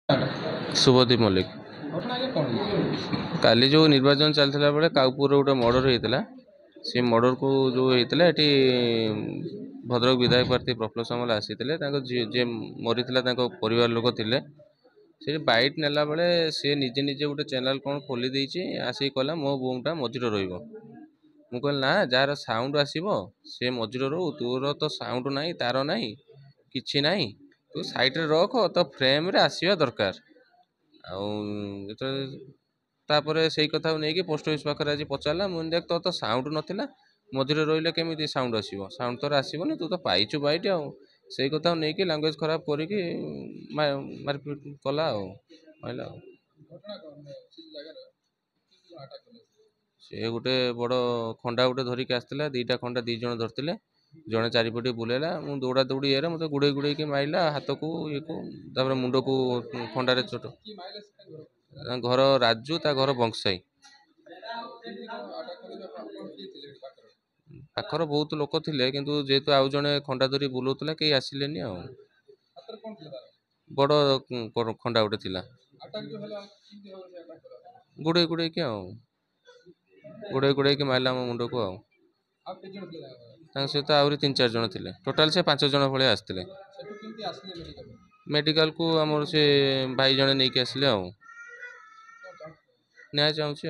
शुभदीप मल्लिक काली जो निर्वाचन चलता बेले काउपुर गोटे मर्डर होता से मर्डर को जो होता ये भद्रक विधायक प्रार्थी प्रफुल्ल सामल आसी जे मरी परिवार लोक थे से बैट नेला बेले सी निजे निजे गोटे चैनल कौन खोली देछि आसिक कहला मो बोमटा मझिरे रहिबो मु कहली ना जार साउंड आसीबो से मझिरे रहू तोर तो साउंड नाही तार नाही किछि नाही तू साइड रे रख तो फ्रेम रे आसीबा दरकार तापर से कथा नहीं कि पोस्ट ऑफिस पाखे आज पचारा मुझे देख तो साउंड नाला मझे रही केमी साउंड आसो साउंड तो आसबनी तू तो पाइचु बैठ से कथा नहीं कि लांगुएज खराब करके मारपिट कला कहला से गोटे बड़ खंडा गोटे धरिक आसला दीटा खंडा दी जन धरते जड़े चारिपटे बुलेला मु दौड़ा दौड़ी ये मत गुड़े गुड़े मारला हाथ को ये को मुंड को खंडारे चोट घर राजू ता घर बंगसाई पाखर बहुत लोक थे किंतु जेहेतु आउ जड़े खंडा धरी बुलाऊला कहीं आसिलेनी बड़ खंडा गोटे थिला गुड़े गुड़े गुड़े गुड़े मारला मो मुंड को सहित आहरी 3-4 जन थे टोटाल से 5 जन भाई आसते मेडिकल को आमर से भाई जड़े नहीं आसिले न्याय चाहूँगी।